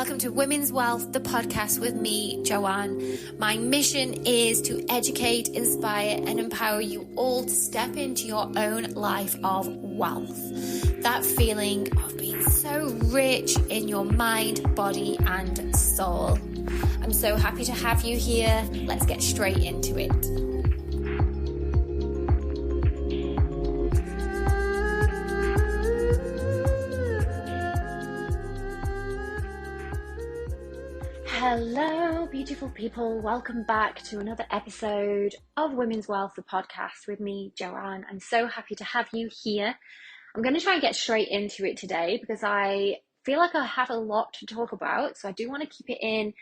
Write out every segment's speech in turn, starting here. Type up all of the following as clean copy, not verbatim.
welcome to Women's Wellth, the podcast with me, Joanne. My mission is to educate, inspire, and empower you all to step into your own life of wealth. That feeling of being so rich in your mind, body, and soul. I'm so happy to have you here. Let's get straight into it. Hello, beautiful people. Welcome back to another episode of Women's Wellth, the podcast with me, Joanne. I'm so happy to have you here. I'm going to try and get straight into it today because I feel like I have a lot to talk about. So I do want to keep it in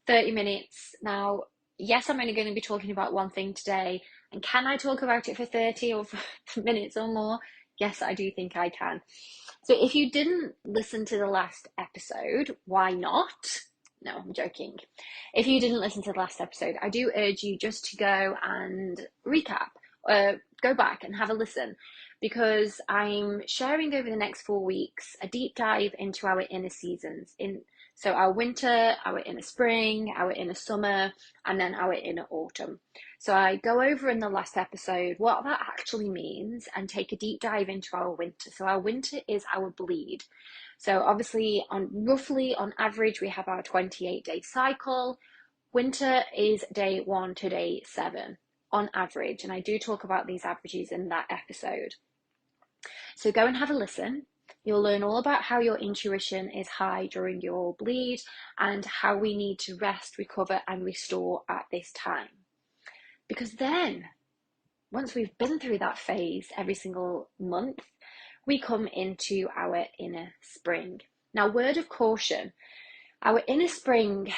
30 minutes. Now, yes, I'm only going to be talking about one thing today. And can I talk about it for 30 or minutes or more? Yes, I do think I can. So if you didn't listen to the last episode, why not? No, I'm joking. If you didn't listen to the last episode, I do urge you just to go and recap, go back and have a listen, because I'm sharing over the next 4 weeks a deep dive into our inner seasons. So our winter, our inner spring, our inner summer, and then our inner autumn. So I go over in the last episode what that actually means and take a deep dive into our winter. So our winter is our bleed. So obviously, roughly on average, we have our 28-day cycle. Winter is day 1 to day 7 on average. And I do talk about these averages in that episode. So go and have a listen. You'll learn all about how your intuition is high during your bleed and how we need to rest, recover, and restore at this time. Because then, once we've been through that phase every single month, we come into our inner spring. Now, word of caution, our inner spring,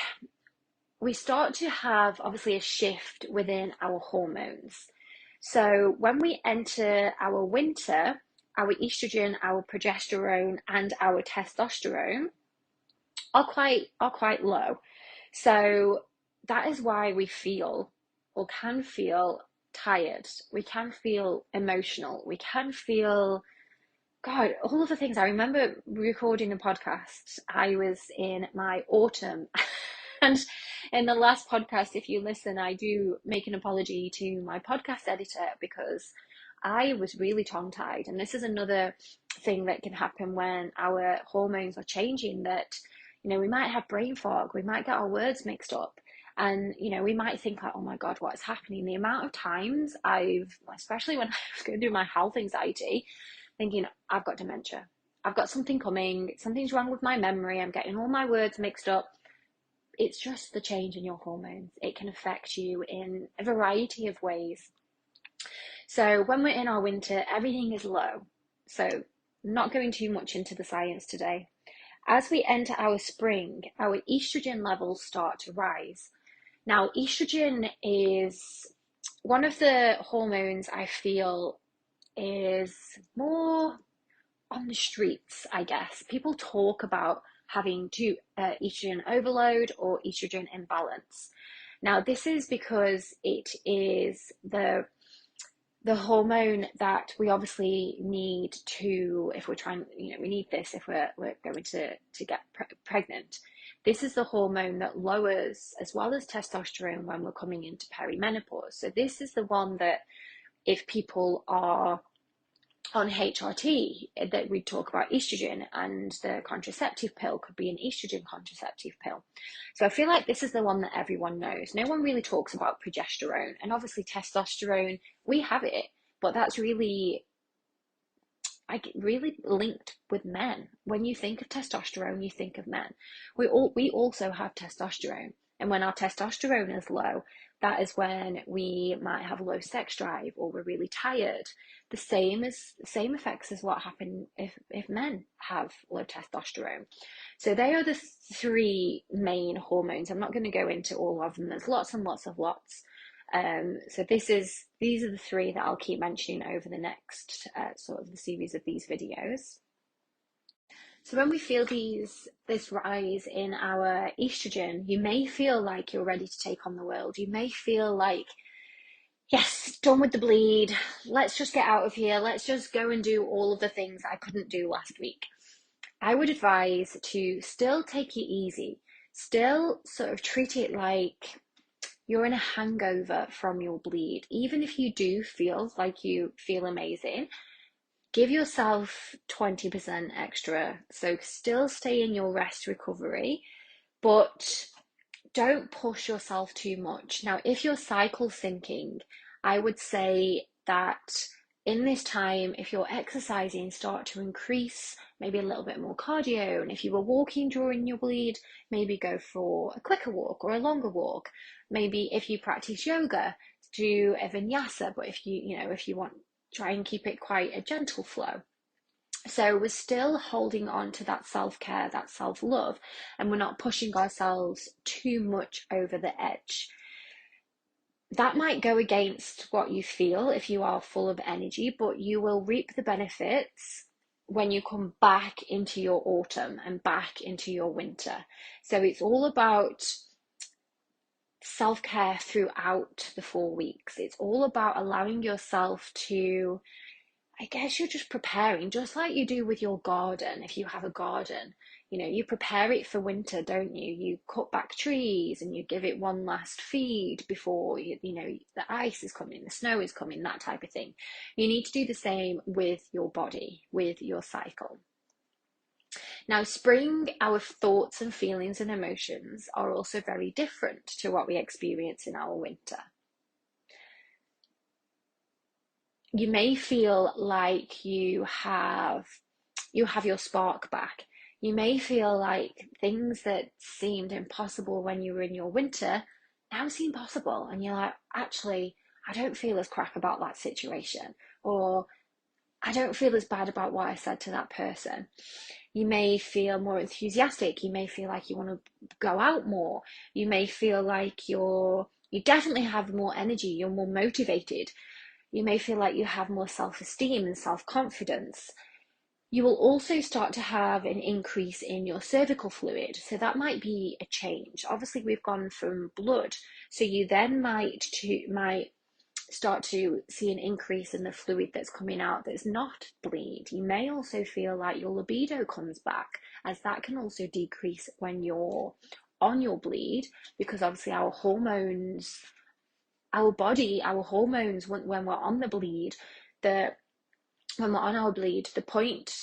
we start to have obviously a shift within our hormones. So when we enter our winter, our estrogen, our progesterone, and our testosterone are quite low. So that is why we feel or can feel tired. We can feel emotional. We can feel, God, all of the things. I remember recording a podcast. I was in my autumn. And in the last podcast, if you listen, I do make an apology to my podcast editor because I was really tongue-tied. And this is another thing that can happen when our hormones are changing, that, we might have brain fog. We might get our words mixed up. And, we might think like, oh my God, what's happening? The amount of times especially when I was going through my health anxiety, thinking, I've got dementia. I've got something coming. Something's wrong with my memory. I'm getting all my words mixed up. It's just the change in your hormones. It can affect you in a variety of ways. So when we're in our winter, everything is low. So not going too much into the science today. As we enter our spring, our estrogen levels start to rise. Now, estrogen is one of the hormones I feel is more on the streets, I guess. People talk about having estrogen overload or estrogen imbalance. Now, this is because it is the hormone that we obviously need to, if we're trying, we need this if we're going to get pregnant. This is the hormone that lowers, as well as testosterone, when we're coming into perimenopause. So this is the one that if people are on HRT, that we talk about estrogen, and the contraceptive pill could be an estrogen contraceptive pill. So I feel like this is the one that everyone knows. No one really talks about progesterone, and obviously testosterone, we have it, but that's really linked with men. When you think of testosterone, you think of men. We also have testosterone, and when our testosterone is low, that is when we might have low sex drive or we're really tired. The same effects as what happen if men have low testosterone. So they are the 3 main hormones. I'm not going to go into all of them. There's lots and lots of lots. So these are the 3 that I'll keep mentioning over the next sort of the series of these videos. So when we feel this rise in our estrogen, you may feel like you're ready to take on the world. You may feel like, yes, done with the bleed. Let's just get out of here. Let's just go and do all of the things I couldn't do last week. I would advise to still take it easy, still sort of treat it like you're in a hangover from your bleed. Even if you do feel like you feel amazing, give yourself 20% extra. So still stay in your rest recovery, but don't push yourself too much. Now, if your cycle's syncing, I would say that in this time, if you're exercising, start to increase maybe a little bit more cardio. And if you were walking during your bleed, maybe go for a quicker walk or a longer walk. Maybe if you practice yoga, do a vinyasa. But if you want, try and keep it quite a gentle flow. So we're still holding on to that self-care, that self-love, and we're not pushing ourselves too much over the edge. That might go against what you feel if you are full of energy, but you will reap the benefits when you come back into your autumn and back into your winter. So it's all about self-care throughout the 4 weeks. It's all about allowing yourself to, I guess you're just preparing, just like you do with your garden. If you have a garden, you prepare it for winter, don't you? You cut back trees and you give it one last feed before the ice is coming, the snow is coming, that type of thing. You need to do the same with your body, with your cycle. Now, spring, our thoughts and feelings and emotions are also very different to what we experience in our winter. You may feel like you have your spark back. You may feel like things that seemed impossible when you were in your winter now seem possible, and you're like, actually, I don't feel as crap about that situation, or I don't feel as bad about what I said to that person. You may feel more enthusiastic. You may feel like you want to go out more. You may feel like you definitely have more energy. You're more motivated. You may feel like you have more self-esteem and self-confidence. You will also start to have an increase in your cervical fluid. So that might be a change. Obviously, we've gone from blood. So you then might start to see an increase in the fluid that's coming out that's not bleed. You may also feel like your libido comes back, as that can also decrease when you're on your bleed, because obviously our hormones, our body, our hormones, when we're on the bleed, when we're on our bleed, the point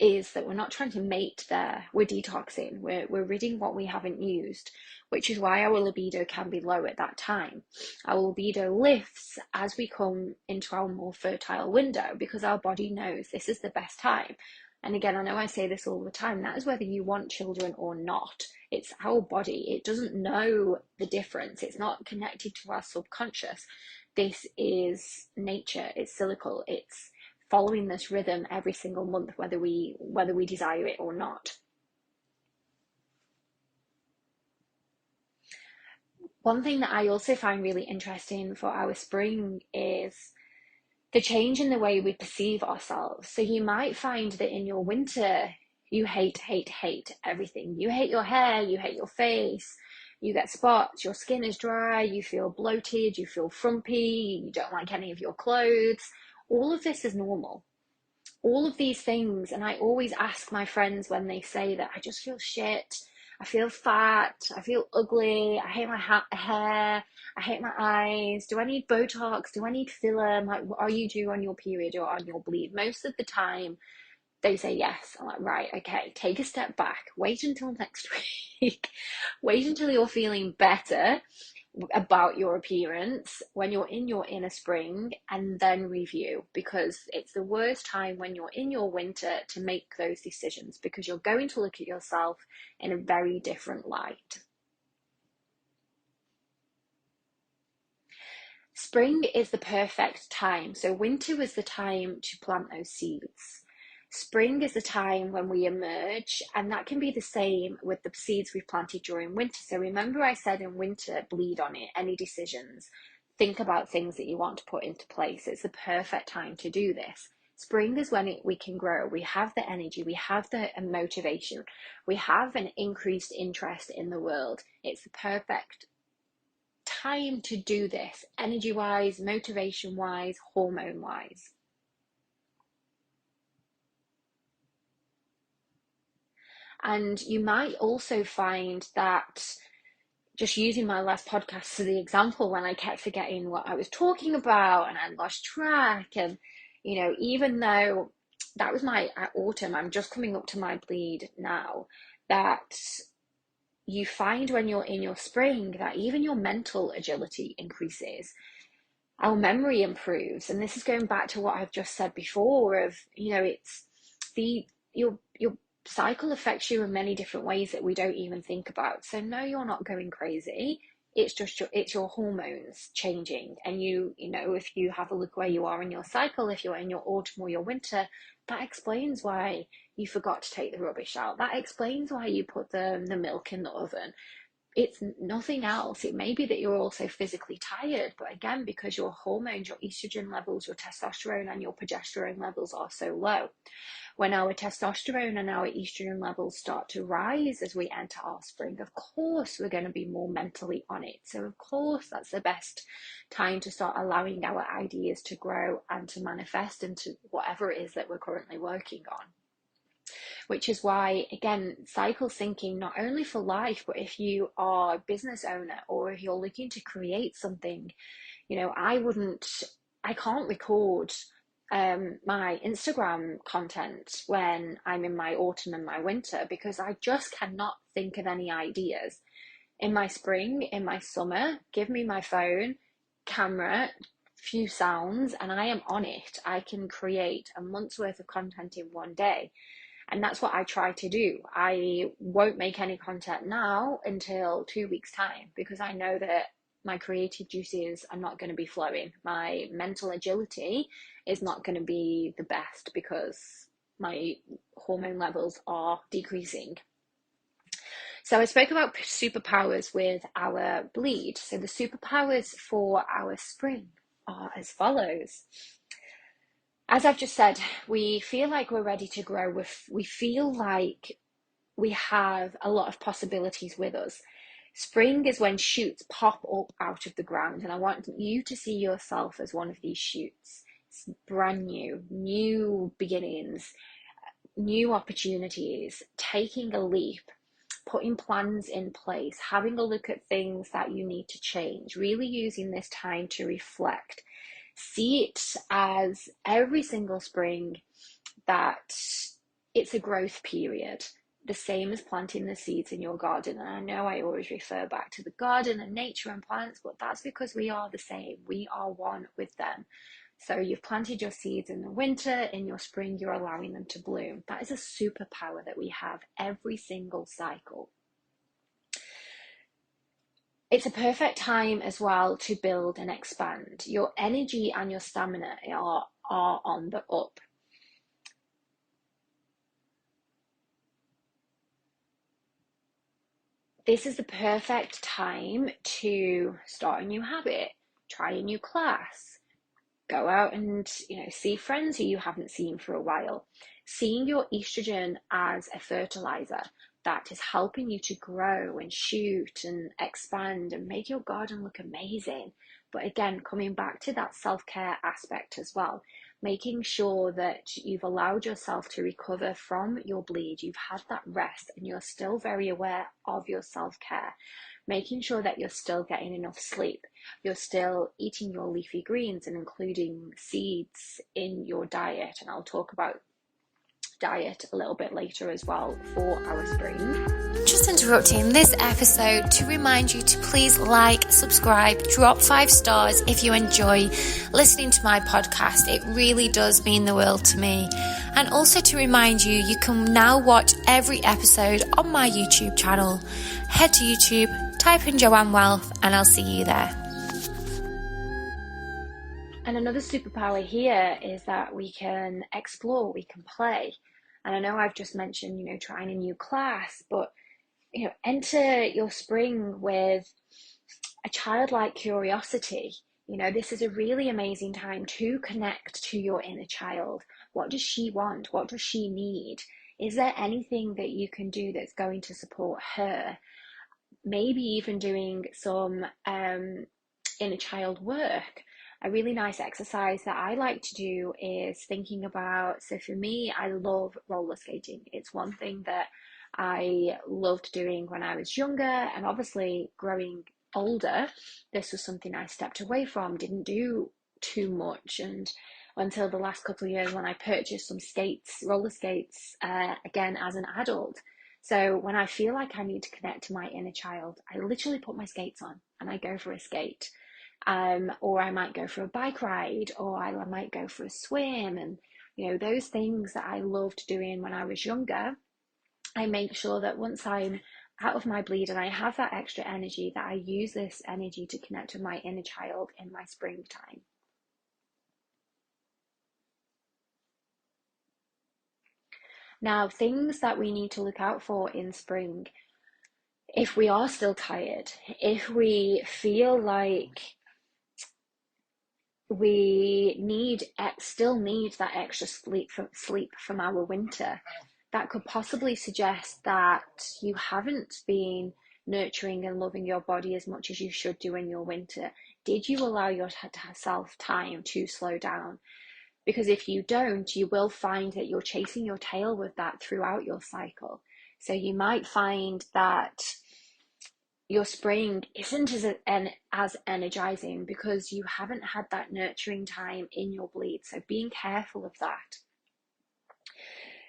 is that we're not trying to mate there. We're detoxing. We're ridding what we haven't used, which is why our libido can be low at that time. Our libido lifts as we come into our more fertile window, because our body knows this is the best time. And again, I know I say this all the time, that is whether you want children or not. It's our body. It doesn't know the difference. It's not connected to our subconscious. This is nature. It's cyclical. It's following this rhythm every single month, whether we desire it or not. One thing that I also find really interesting for our spring is the change in the way we perceive ourselves. So you might find that in your winter, you hate everything. You hate your hair, you hate your face, you get spots, your skin is dry, you feel bloated, you feel frumpy, you don't like any of your clothes. All of this is normal. All of these things, and I always ask my friends when they say that, I just feel shit, I feel fat, I feel ugly, I hate my hair, I hate my eyes, do I need Botox, do I need filler? I'm like, are you due on your period or on your bleed? Most of the time they say yes. I'm like, right, okay, take a step back, wait until next week, wait until you're feeling better about your appearance when you're in your inner spring, and then review, because it's the worst time when you're in your winter to make those decisions, because you're going to look at yourself in a very different light. Spring is the perfect time. So winter was the time to plant those seeds. Spring is the time when we emerge, and that can be the same with the seeds we've planted during winter. So remember I said in winter, bleed on it, any decisions. Think about things that you want to put into place. It's the perfect time to do this. Spring is when we can grow. We have the energy, we have the motivation, we have an increased interest in the world. It's the perfect time to do this, energy wise, motivation wise, hormone wise. And you might also find that, just using my last podcast as the example, when I kept forgetting what I was talking about and I lost track, and even though that was my autumn, I'm just coming up to my bleed now, that you find when you're in your spring that even your mental agility increases, our memory improves. And this is going back to what I've just said before of, it's the your cycle affects you in many different ways that we don't even think about. So no, you're not going crazy. It's just your hormones changing. And if you have a look where you are in your cycle, if you're in your autumn or your winter, that explains why you forgot to take the rubbish out. That explains why you put the milk in the oven. It's nothing else. It may be that you're also physically tired, but again, because your hormones, your estrogen levels, your testosterone and your progesterone levels are so low. When our testosterone and our estrogen levels start to rise as we enter our spring, of course, we're going to be more mentally on it. So of course, that's the best time to start allowing our ideas to grow and to manifest into whatever it is that we're currently working on. Which is why, again, cycle syncing, not only for life, but if you are a business owner or if you're looking to create something, I can't record my Instagram content when I'm in my autumn and my winter, because I just cannot think of any ideas. In my spring, in my summer, give me my phone, camera, few sounds, and I am on it. I can create a month's worth of content in one day. And that's what I try to do. I won't make any content now until 2 weeks' time, because I know that my creative juices are not going to be flowing. My mental agility is not going to be the best because my hormone levels are decreasing. So I spoke about superpowers with our bleed. So the superpowers for our spring are as follows. As I've just said, we feel like we're ready to grow. We feel like we have a lot of possibilities with us. Spring is when shoots pop up out of the ground, and I want you to see yourself as one of these shoots. It's brand new beginnings, new opportunities, taking a leap, putting plans in place, having a look at things that you need to change, really using this time to reflect. See it as every single spring that it's a growth period, the same as planting the seeds in your garden. And I know I always refer back to the garden and nature and plants, but that's because we are the same. We are one with them. So you've planted your seeds in the winter, in your spring, you're allowing them to bloom. That is a superpower that we have every single cycle. It's a perfect time as well to build and expand. Your energy and your stamina are on the up. This is the perfect time to start a new habit, try a new class, go out and see friends who you haven't seen for a while. Seeing your estrogen as a fertilizer that is helping you to grow and shoot and expand and make your garden look amazing. But again, coming back to that self-care aspect as well, making sure that you've allowed yourself to recover from your bleed, you've had that rest, and you're still very aware of your self-care, making sure that you're still getting enough sleep, you're still eating your leafy greens and including seeds in your diet. And I'll talk about diet a little bit later as well for our spring. Just interrupting this episode to remind you to please like, subscribe, drop 5 stars if you enjoy listening to my podcast. It really does mean the world to me. And also to remind you, you can now watch every episode on my YouTube channel. Head to YouTube, type in Joanne Wellth, and I'll see you there. And another superpower here is that we can explore, we can play. And I know I've just mentioned, trying a new class, but, enter your spring with a childlike curiosity. This is a really amazing time to connect to your inner child. What does she want? What does she need? Is there anything that you can do that's going to support her? Maybe even doing some inner child work. A really nice exercise that I like to do is thinking about, so for me, I love roller skating. It's one thing that I loved doing when I was younger, and obviously growing older, this was something I stepped away from, didn't do too much, and until the last couple of years when I purchased some skates, roller skates, again as an adult. So when I feel like I need to connect to my inner child, I literally put my skates on and I go for a skate. Or I might go for a bike ride, or I might go for a swim. And, those things that I loved doing when I was younger, I make sure that once I'm out of my bleed and I have that extra energy, that I use this energy to connect with my inner child in my springtime. Now, things that we need to look out for in spring, if we are still tired, if we feel like we still need that extra sleep from our winter, that could possibly suggest that you haven't been nurturing and loving your body as much as you should do in your winter. Did you allow yourself time to slow down? Because if you don't, you will find that you're chasing your tail with that throughout your cycle. So you might find that your spring isn't as energizing because you haven't had that nurturing time in your bleed. So being careful of that.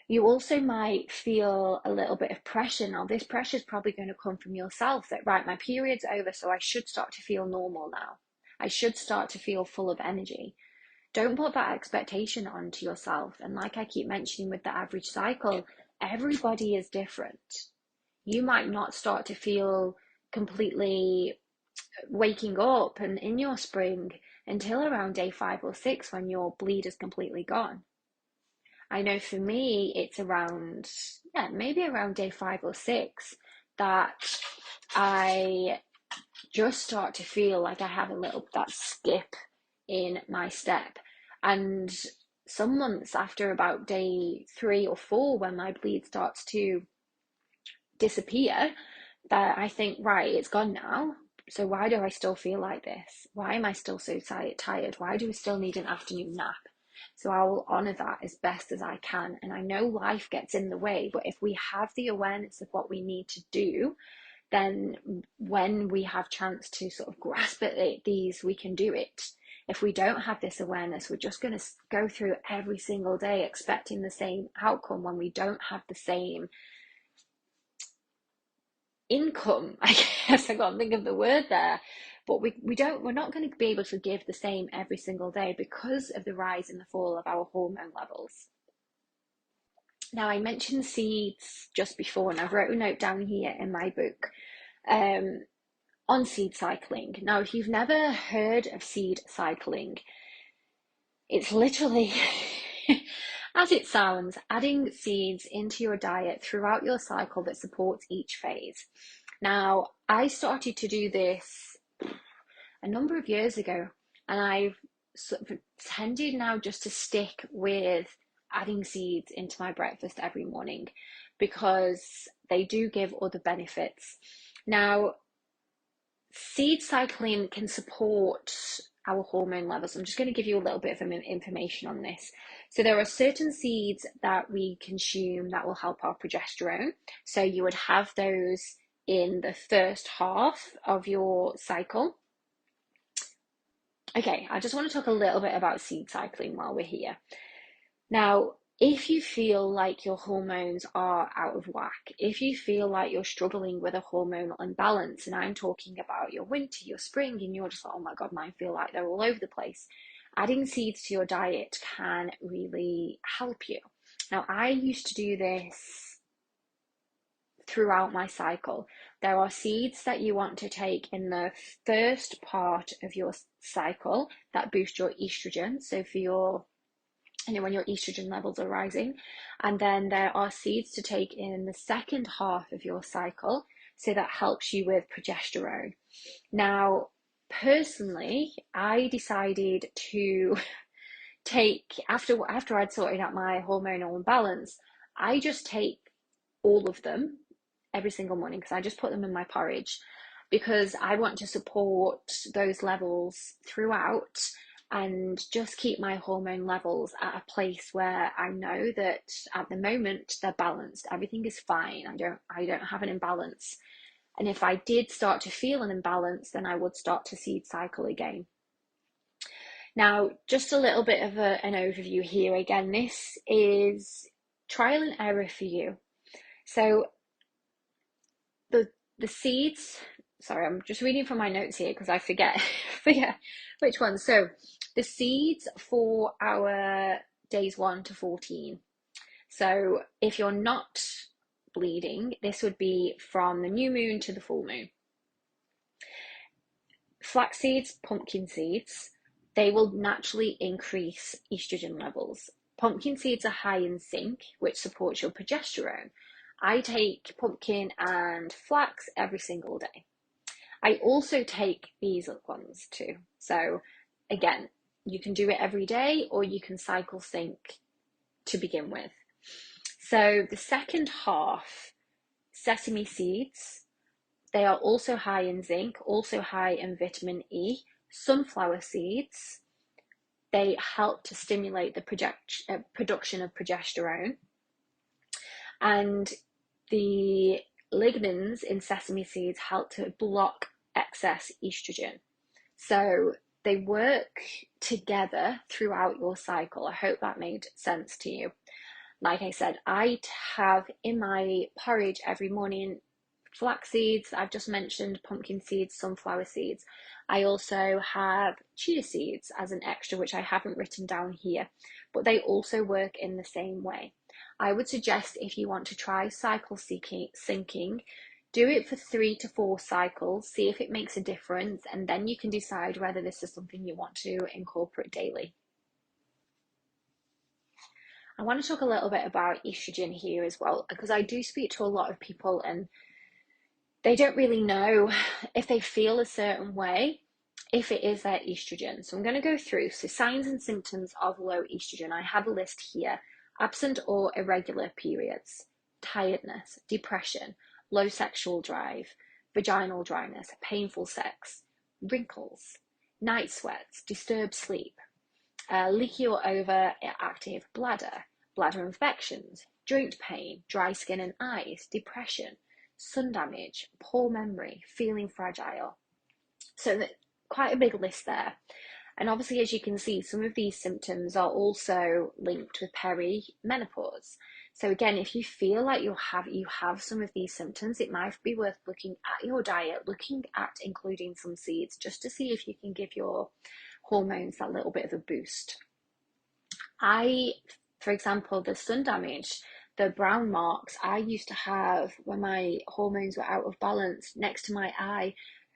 You also might feel a little bit of pressure. Now, this pressure is probably going to come from yourself that, right, my period's over, so I should start to feel normal now. I should start to feel full of energy. Don't put that expectation onto yourself. And like I keep mentioning with the average cycle, everybody is different. You might not start to feel completely waking up and in your spring until around day 5 or 6 when your bleed is completely gone. I know for me, it's around, maybe around day 5 or 6 that I just start to feel like I have that skip in my step. And some months after about day 3 or 4, when my bleed starts to disappear, that I think, right, it's gone now. So why do I still feel like this? Why am I still so tired? Why do I still need an afternoon nap? So I will honor that as best as I can. And I know life gets in the way, but if we have the awareness of what we need to do, then when we have chance to sort of grasp at these, we can do it. If we don't have this awareness, we're just going to go through every single day expecting the same outcome when we don't have the same income. I guess I can't think of the word there, but we're not going to be able to give the same every single day because of the rise and the fall of our hormone levels. Now, I mentioned seeds just before, and I've wrote a note down here in my book on seed cycling. Now, if you've never heard of seed cycling, it's literally as it sounds, adding seeds into your diet throughout your cycle that supports each phase. Now, I started to do this a number of years ago, and I've sort of tended now just to stick with adding seeds into my breakfast every morning because they do give other benefits. Now, seed cycling can support our hormone levels. I'm just going to give you a little bit of information on this. So there are certain seeds that we consume that will help our progesterone. So you would have those in the first half of your cycle. Okay, I just want to talk a little bit about seed cycling while we're here. Now, if you feel like your hormones are out of whack, if you feel like you're struggling with a hormonal imbalance, and I'm talking about your winter, your spring, and you're just like, oh my God, mine feel like they're all over the place, adding seeds to your diet can really help you. Now, I used to do this throughout my cycle. There are seeds that you want to take in the first part of your cycle that boost your estrogen. So for when your estrogen levels are rising. And then there are seeds to take in the second half of your cycle. So that helps you with progesterone. Now, personally, I decided to take, after I'd sorted out my hormonal imbalance, I just take all of them every single morning because I just put them in my porridge because I want to support those levels throughout. and just keep my hormone levels at a place where I know that at the moment they're balanced. Everything is fine. I don't have an imbalance. And if I did start to feel an imbalance, then I would start to seed cycle again. Now, just a little bit of an overview here. Again, this is trial and error for you. So the seeds, sorry, I'm just reading from my notes here because I forget which one. So the seeds for our days 1 to 14. So if you're not bleeding, this would be from the new moon to the full moon. Flax seeds, pumpkin seeds, they will naturally increase estrogen levels. Pumpkin seeds are high in zinc, which supports your progesterone. I take pumpkin and flax every single day. I also take these ones too. So again, you can do it every day or you can cycle sync to begin with. So the second half, sesame seeds, they are also high in zinc, also high in vitamin E. Sunflower seeds, they help to stimulate the production of progesterone. And the lignans in sesame seeds help to block excess estrogen. So they work together throughout your cycle. I hope that made sense to you. Like I said, I have in my porridge every morning flax seeds, I've just mentioned pumpkin seeds, sunflower seeds. I also have chia seeds as an extra, which I haven't written down here, but they also work in the same way. I would suggest if you want to try cycle syncing, do it for 3 to 4 cycles, see if it makes a difference, and then you can decide whether this is something you want to incorporate daily. I want to talk a little bit about estrogen here as well, because I do speak to a lot of people and they don't really know if they feel a certain way, if it is their estrogen. So I'm going to go through. So signs and symptoms of low estrogen. I have a list here. Absent or irregular periods, tiredness, depression, low sexual drive, vaginal dryness, painful sex, wrinkles, night sweats, disturbed sleep, leaky or overactive bladder, bladder infections, joint pain, dry skin and eyes, depression, sun damage, poor memory, feeling fragile. So quite a big list there. And obviously, as you can see, some of these symptoms are also linked with perimenopause. So again, if you feel like you have some of these symptoms, it might be worth looking at your diet, looking at including some seeds, just to see if you can give your hormones that little bit of a boost. For example, the sun damage, the brown marks I used to have when my hormones were out of balance next to my eye,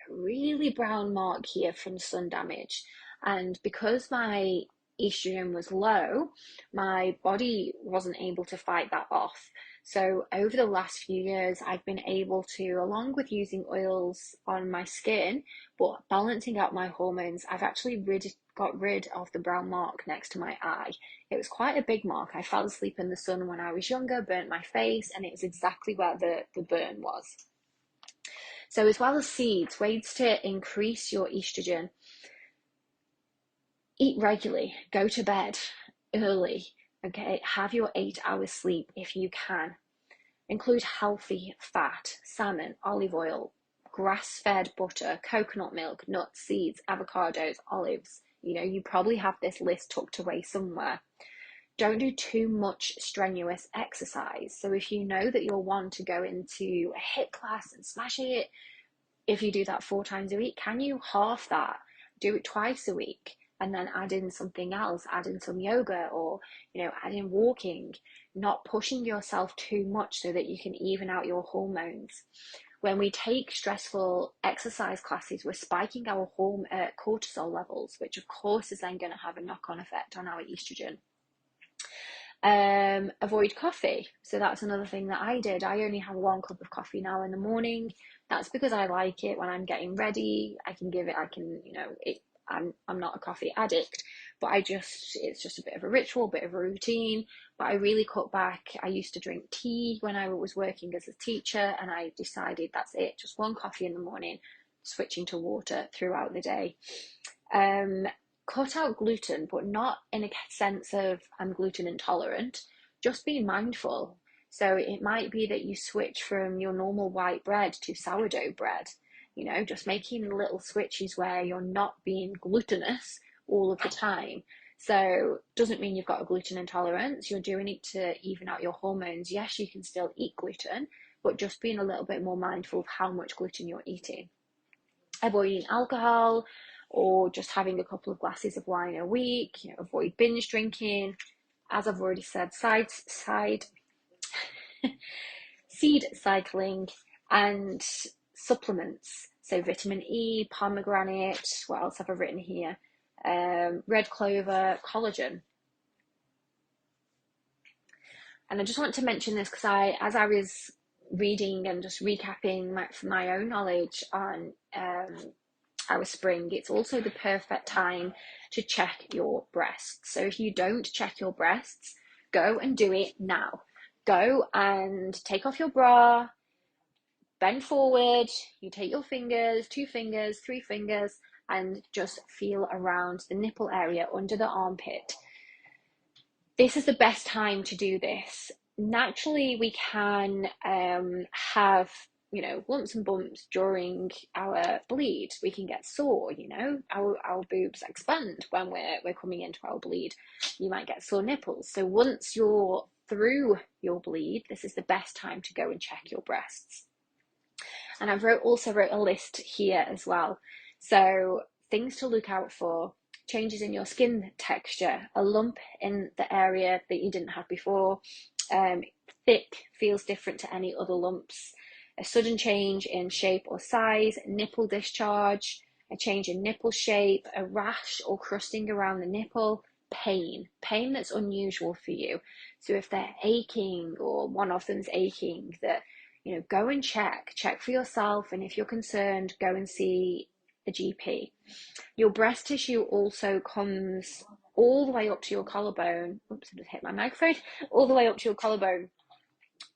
a really brown mark here from sun damage. And because my estrogen was low, my body wasn't able to fight that off. So over the last few years, I've been able to, along with using oils on my skin, but balancing out my hormones, I've actually got rid of the brown mark next to my eye. It was quite a big mark. I fell asleep in the sun when I was younger, burnt my face, and it was exactly where the burn was. So as well as seeds, ways to increase your estrogen: eat regularly, go to bed early, okay? Have your 8 hours sleep if you can. Include healthy fat, salmon, olive oil, grass-fed butter, coconut milk, nuts, seeds, avocados, olives. You know, you probably have this list tucked away somewhere. Don't do too much strenuous exercise. So if you know that you'll want to go into a HIIT class and smash it, if you do that 4 times a week, can you half that? Do it twice a week and then add in something else, add in some yoga, or, you know, add in walking, not pushing yourself too much so that you can even out your hormones. When we take stressful exercise classes, we're spiking our cortisol levels, which of course is then going to have a knock-on effect on our estrogen. Avoid coffee. So that's another thing that I did. I only have 1 cup of coffee now in the morning. That's because I like it when I'm getting ready. I'm not a coffee addict, but it's just a bit of a ritual, bit of a routine. But I really cut back. I used to drink tea when I was working as a teacher, and I decided that's it, just 1 coffee in the morning, switching to water throughout the day. cut out gluten, but not in a sense of I'm gluten intolerant, just being mindful. So it might be that you switch from your normal white bread to sourdough bread, just making little switches where you're not being glutinous all of the time. So doesn't mean you've got a gluten intolerance. You're doing it to even out your hormones. Yes, you can still eat gluten, but just being a little bit more mindful of how much gluten you're eating. Avoiding alcohol, or just having a couple of glasses of wine a week. Avoid binge drinking. As I've already said, seed cycling, and supplements. So vitamin E, pomegranate, what else have I written here? Red clover, collagen. And I just want to mention this because as I was reading and just recapping my own knowledge on our spring, it's also the perfect time to check your breasts. So if you don't check your breasts, go and do it now. Go and take off your bra, bend forward, you take your fingers, 2 fingers, 3 fingers, and just feel around the nipple area under the armpit. This is the best time to do this. Naturally, we can have, lumps and bumps during our bleed. We can get sore, our boobs expand when we're coming into our bleed. You might get sore nipples. So once you're through your bleed, this is the best time to go and check your breasts. And I've also wrote a list here as well. So things to look out for: changes in your skin texture, a lump in the area that you didn't have before, thick, feels different to any other lumps, a sudden change in shape or size, nipple discharge, a change in nipple shape, a rash or crusting around the nipple, pain that's unusual for you. So if they're aching or one of them's aching, that go and check for yourself, and if you're concerned, go and see a GP. Your breast tissue also comes all the way up to your collarbone. Oops, I just hit my microphone. All the way up to your collarbone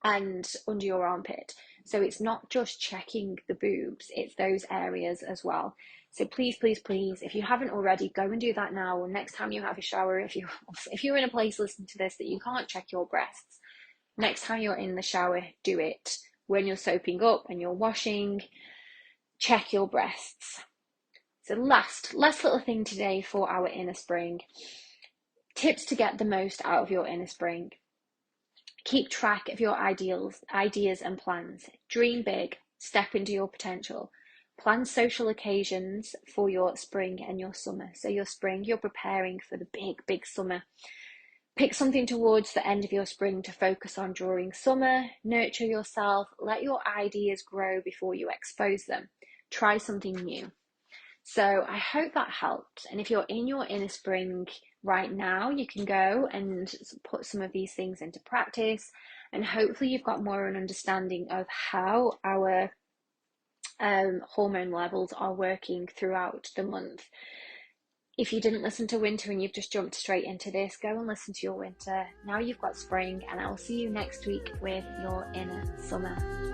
and under your armpit. So it's not just checking the boobs, it's those areas as well. So please, please, please, if you haven't already, go and do that now. Or next time you have a shower, if you're in a place listening to this that you can't check your breasts, next time you're in the shower, do it. When you're soaping up and you're washing, check your breasts. So last little thing today for our inner spring. Tips to get the most out of your inner spring. Keep track of your ideas and plans. Dream big. Step into your potential. Plan social occasions for your spring and your summer. So your spring, you're preparing for the big summer. Pick something towards the end of your spring to focus on during summer. Nurture yourself. Let your ideas grow before you expose them. Try something new. So I hope that helped. And if you're in your inner spring right now, you can go and put some of these things into practice. And hopefully you've got more of an understanding of how our hormone levels are working throughout the month. If you didn't listen to winter and you've just jumped straight into this, go and listen to your winter. Now you've got spring, and I will see you next week with your inner summer.